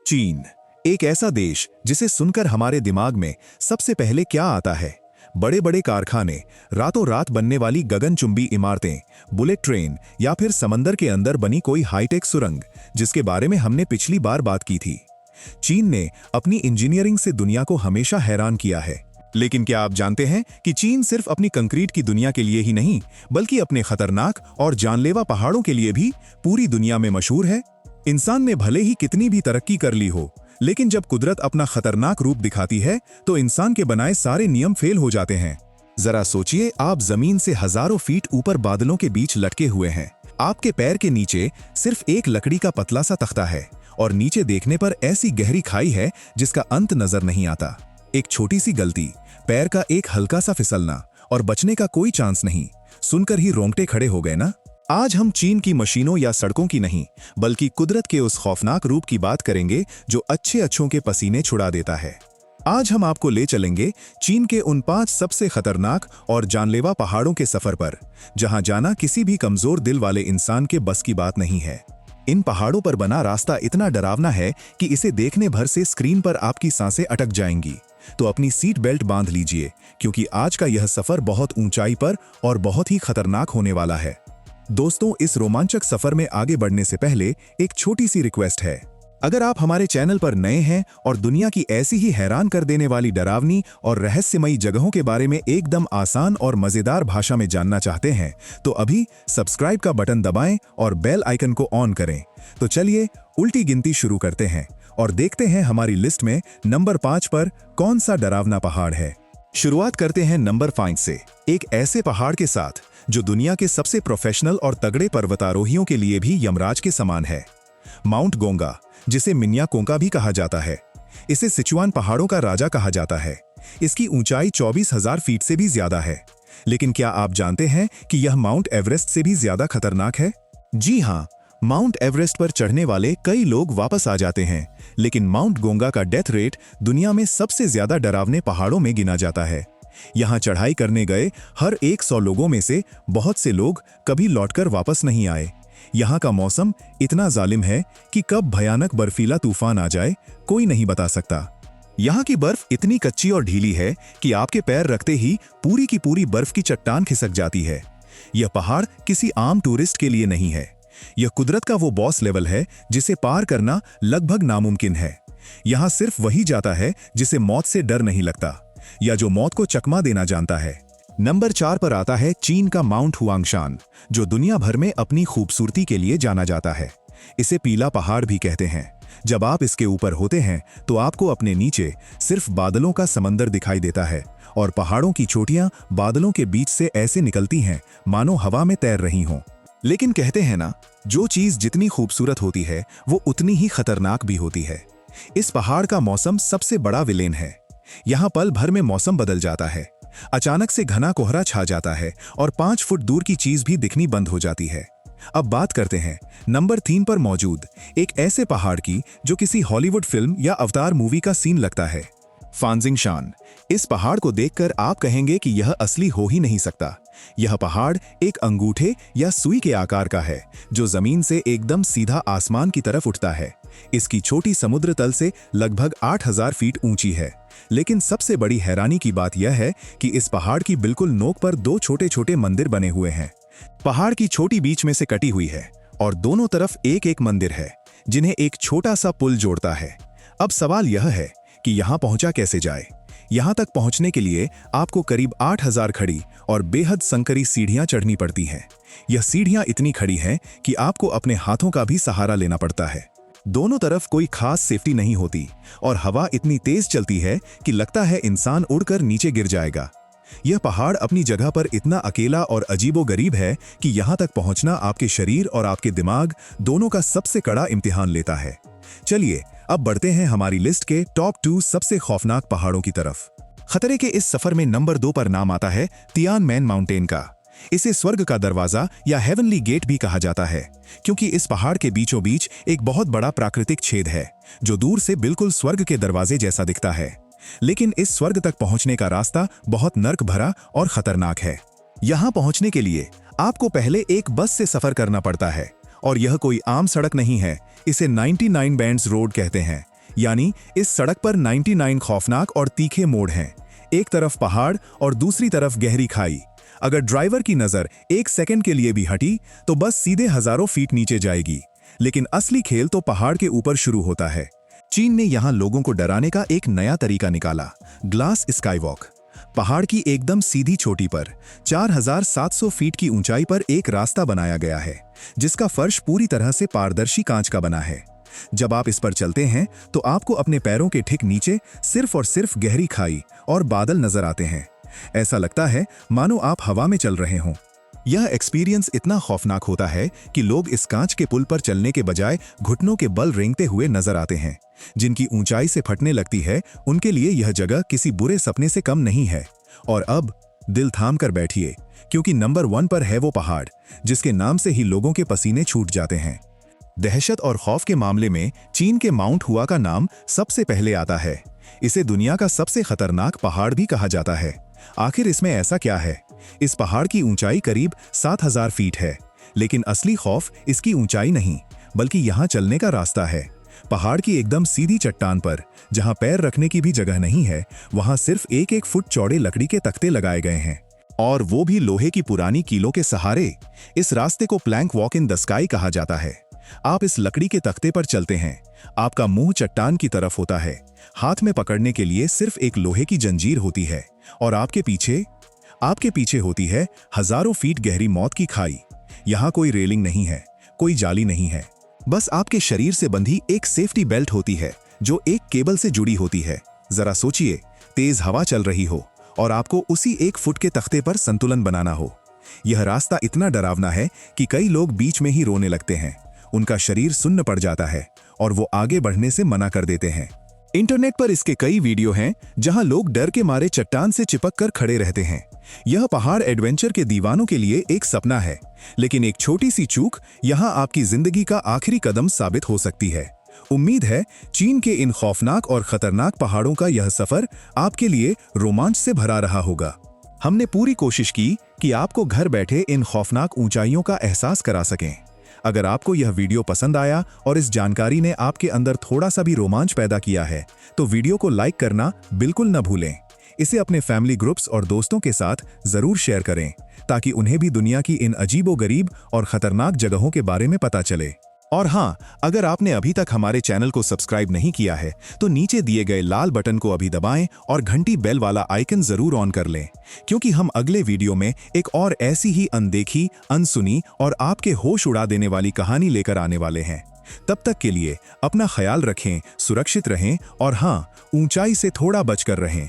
चीन, एक ऐसा देश जिसे सुनकर हमारे दिमाग में सबसे पहले क्या आता है? बड़े बड़े कारखाने, रातों रात बनने वाली गगनचुंबी इमारतें, बुलेट ट्रेन या फिर समंदर के अंदर बनी कोई हाईटेक सुरंग, जिसके बारे में हमने पिछली बार बात की थी। चीन ने अपनी इंजीनियरिंग से दुनिया को हमेशा हैरान किया है। लेकिन क्या आप जानते हैं कि चीन सिर्फ अपनी कंक्रीट की दुनिया के लिए ही नहीं, बल्कि अपने खतरनाक और जानलेवा पहाड़ों के लिए भी पूरी दुनिया में मशहूर है? इंसान ने भले ही कितनी भी तरक्की कर ली हो, लेकिन जब कुदरत अपना खतरनाक रूप दिखाती है तो इंसान के बनाए सारे नियम फेल हो जाते हैं। जरा सोचिए, आप जमीन से हजारों फीट ऊपर बादलों के बीच लटके हुए हैं। आपके पैर के नीचे सिर्फ एक लकड़ी का पतला सा तख्ता है और नीचे देखने पर ऐसी गहरी खाई है जिसका अंत नजर नहीं आता। एक छोटी सी गलती, पैर का एक हल्का सा फिसलना और बचने का कोई चांस नहीं। सुनकर ही रोंगटे खड़े हो गए ना? आज हम चीन की मशीनों या सड़कों की नहीं, बल्कि कुदरत के उस खौफनाक रूप की बात करेंगे जो अच्छों के पसीने छुड़ा देता है। आज हम आपको ले चलेंगे चीन के उन 5 सबसे खतरनाक और जानलेवा पहाड़ों के सफर पर, जहां जाना किसी भी कमजोर दिल वाले इंसान के बस की बात नहीं है। इन पहाड़ों पर बना रास्ता इतना डरावना है कि इसे देखने भर से स्क्रीन पर आपकी सांसें अटक जाएंगी। तो अपनी सीट बेल्ट बांध लीजिए, क्योंकि आज का यह सफर बहुत ऊंचाई पर और बहुत ही खतरनाक होने वाला है। दोस्तों, इस रोमांचक सफर में आगे बढ़ने से पहले एक छोटी सी रिक्वेस्ट है। अगर आप हमारे चैनल पर नए हैं और दुनिया की ऐसी ही हैरान कर देने वाली डरावनी और रहस्यमयी जगहों के बारे में एकदम आसान और मजेदार भाषा में जानना चाहते हैं, तो अभी सब्सक्राइब का बटन दबाएं और बेल आइकन को ऑन करें। तो चलिए उल्टी गिनती शुरू करते हैं और देखते हैं हमारी लिस्ट में नंबर 5 पर कौन सा डरावना पहाड़ है। शुरुआत करते हैं नंबर 5 से, एक ऐसे पहाड़ के साथ जो दुनिया के सबसे प्रोफेशनल और तगड़े पर्वतारोहियों के लिए भी यमराज के समान है। माउंट गोंगा, जिसे मिन्या कोंका भी कहा जाता है। इसे सिचुआन पहाड़ों का राजा कहा जाता है। इसकी ऊंचाई 24,000 फीट से भी ज्यादा है। लेकिन क्या आप जानते हैं कि यह माउंट एवरेस्ट से भी ज्यादा खतरनाक है? जी हाँ, माउंट एवरेस्ट पर चढ़ने वाले कई लोग वापस आ जाते हैं, लेकिन माउंट गोंगा का डेथ रेट दुनिया में सबसे ज्यादा डरावने पहाड़ों में गिना जाता है। यहां चढ़ाई करने गए हर 100 लोगों में से बहुत से लोग कभी लौटकर वापस नहीं आए। यहां का मौसम इतना जालिम है कि कब भयानक बर्फीला तूफान आ जाए कोई नहीं बता सकता। यहां की बर्फ इतनी कच्ची और ढीली है कि आपके पैर रखते ही पूरी की पूरी बर्फ की चट्टान खिसक जाती है। यह पहाड़ किसी आम टूरिस्ट के लिए नहीं है। यह कुदरत का वो बॉस लेवल है जिसे पार करना लगभग नामुमकिन है। यहां सिर्फ वही जाता है जिसे मौत से डर नहीं लगता, या जो मौत को चकमा देना जानता है। नंबर 4 पर आता है चीन का माउंट हुआंगशान, जो दुनिया भर में अपनी खूबसूरती के लिए जाना जाता है। इसे पीला पहाड़ भी कहते हैं। जब आप इसके ऊपर होते हैं तो आपको अपने नीचे सिर्फ बादलों का समंदर दिखाई देता है और पहाड़ों की चोटियां बादलों के बीच से ऐसे निकलती हैं मानो हवा में तैर रही हों। लेकिन कहते हैं ना, जो चीज जितनी खूबसूरत होती है वो उतनी ही खतरनाक भी होती है। इस पहाड़ का मौसम सबसे बड़ा विलेन है। यहाँ पल भर में मौसम बदल जाता है। अचानक से घना कोहरा छा जाता है और 5 फुट दूर की चीज भी दिखनी बंद हो जाती है। अब बात करते हैं नंबर 3 पर मौजूद एक ऐसे पहाड़ की जो किसी हॉलीवुड फिल्म या अवतार मूवी का सीन लगता है, फांजिंगशान। इस पहाड़ को देखकर आप कहेंगे कि यह असली हो ही नहीं सकता। यह पहाड़ एक अंगूठे या सुई के आकार का है जो जमीन से एकदम सीधा आसमान की तरफ उठता है। इसकी छोटी समुद्र तल से लगभग 8,000 फीट ऊंची है। लेकिन सबसे बड़ी हैरानी की बात यह है कि इस पहाड़ की बिल्कुल नोक पर 2 छोटे छोटे मंदिर बने हुए हैं। पहाड़ की छोटी बीच में से कटी हुई है और दोनों तरफ एक एक मंदिर है जिन्हें एक छोटा सा पुल जोड़ता है। अब सवाल यह है कि यहां पहुंचा कैसे जाए? यहां तक पहुंचने के लिए आपको करीब 8,000 खड़ी और बेहद संकरी सीढ़ियां चढ़नी पड़ती हैं। यह सीढ़ियां इतनी खड़ी हैं कि आपको अपने हाथों का भी सहारा लेना पड़ता है। दोनों तरफ कोई खास सेफ्टी नहीं होती और हवा इतनी तेज चलती है कि लगता है इंसान उड़कर नीचे गिर जाएगा। यह पहाड़ अपनी जगह पर इतना अकेला और अजीबोगरीब है कि यहां तक पहुंचना आपके शरीर और आपके दिमाग दोनों का सबसे कड़ा इम्तिहान लेता है। चलिए अब बढ़ते हैं हमारी लिस्ट के टॉप 2 सबसे खौफनाक पहाड़ों की तरफ। खतरे के इस सफर में नंबर 2 पर नाम आता है तियानमेन माउंटेन का। इसे स्वर्ग का दरवाजा या हेवनली गेट भी कहा जाता है, क्योंकि इस पहाड़ के बीचों बीच एक बहुत बड़ा प्राकृतिक छेद है जो दूर से बिल्कुल स्वर्ग के दरवाजे जैसा दिखता है। लेकिन इस स्वर्ग तक पहुंचने का रास्ता बहुत नर्क भरा और खतरनाक है। यहां पहुंचने के लिए आपको पहले एक बस से सफर करना पड़ता है और यह कोई आम सड़क नहीं है। इसे 99 बैंड्स रोड कहते हैं। यानी इस सड़क पर 99 खौफनाक और तीखे मोड़ हैं। एक तरफ पहाड़ और दूसरी तरफ गहरी खाई। अगर ड्राइवर की नजर एक सेकंड के लिए भी हटी तो बस सीधे हजारों फीट नीचे जाएगी। लेकिन असली खेल तो पहाड़ के ऊपर शुरू होता है। चीन ने यहां लोगों को डराने का एक नया तरीका निकाला, ग्लास स्काईवॉक। पहाड़ की एकदम सीधी चोटी पर 4700 फीट की ऊंचाई पर एक रास्ता बनाया गया है, जिसका फर्श पूरी तरह से पारदर्शी कांच का बना है। जब आप इस पर चलते हैं तो आपको अपने पैरों के ठीक नीचे सिर्फ और सिर्फ गहरी खाई और बादल नजर आते हैं। ऐसा लगता है मानो आप हवा में चल रहे हों। यह एक्सपीरियंस इतना खौफनाक होता है कि लोग इस कांच के पुल पर चलने के बजाय घुटनों के बल रेंगते हुए नजर आते हैं। जिनकी ऊंचाई से फटने लगती है, उनके लिए यह जगह किसी बुरे सपने से कम नहीं है। और अब दिल थाम कर बैठिए, क्योंकि नंबर 1 पर है वो पहाड़ जिसके नाम से ही लोगों के पसीने छूट जाते हैं। दहशत और खौफ के मामले में चीन के माउंट हुआ का नाम सबसे पहले आता है। इसे दुनिया का सबसे खतरनाक पहाड़ भी कहा जाता है। आखिर इसमें ऐसा क्या है? इस पहाड़ की ऊंचाई करीब 7000 फीट है, लेकिन असली खौफ इसकी ऊंचाई नहीं, बल्कि यहाँ चलने का रास्ता है। पहाड़ की एकदम सीधी चट्टान पर, जहाँ पैर रखने की भी जगह नहीं है, वहाँ सिर्फ 1-1 फुट चौड़े लकड़ी के तख्ते लगाए गए हैं, और वो भी लोहे की पुरानी कीलों के सहारे। इस रास्ते को plank walk in the sky कहा जाता है। आप इस लकड़ी के तख्ते पर चलते हैं, आपका मुंह चट्टान की तरफ होता है, हाथ में पकड़ने के लिए सिर्फ एक लोहे की जंजीर होती है, और आपके पीछे होती है हजारों फीट गहरी मौत की खाई। यहाँ कोई रेलिंग नहीं है, कोई जाली नहीं है, बस आपके शरीर से बंधी एक सेफ्टी बेल्ट होती है जो एक केबल से जुड़ी होती है। जरा सोचिए, तेज हवा चल रही हो और आपको उसी 1 फुट के तख्ते पर संतुलन बनाना हो। यह रास्ता इतना डरावना है कि कई लोग बीच में ही रोने लगते हैं। उनका शरीर सुन्न पड़ जाता है और वो आगे बढ़ने से मना कर देते हैं। इंटरनेट पर इसके कई वीडियो हैं जहां लोग डर के मारे चट्टान से चिपक कर खड़े रहते हैं। यह पहाड़ एडवेंचर के दीवानों के लिए एक सपना है, लेकिन एक छोटी सी चूक यहां आपकी जिंदगी का आखिरी कदम साबित हो सकती है। उम्मीद है चीन के इन खौफनाक और खतरनाक पहाड़ों का यह सफर आपके लिए रोमांच से भरा रहा होगा। हमने पूरी कोशिश की कि आपको घर बैठे इन खौफनाक ऊंचाइयों का एहसास करा सकें। अगर आपको यह वीडियो पसंद आया और इस जानकारी ने आपके अंदर थोड़ा सा भी रोमांच पैदा किया है, तो वीडियो को लाइक करना बिल्कुल न भूलें। इसे अपने फैमिली ग्रुप्स और दोस्तों के साथ जरूर शेयर करें, ताकि उन्हें भी दुनिया की इन अजीबोगरीब और खतरनाक जगहों के बारे में पता चले। और हाँ, अगर आपने अभी तक हमारे चैनल को सब्सक्राइब नहीं किया है तो नीचे दिए गए लाल बटन को अभी दबाएं और घंटी बेल वाला आइकन जरूर ऑन कर लें, क्योंकि हम अगले वीडियो में एक और ऐसी ही अनदेखी, अनसुनी और आपके होश उड़ा देने वाली कहानी लेकर आने वाले हैं। तब तक के लिए अपना ख्याल रखें, सुरक्षित रहें और हाँ, ऊंचाई से थोड़ा बचकर रहें।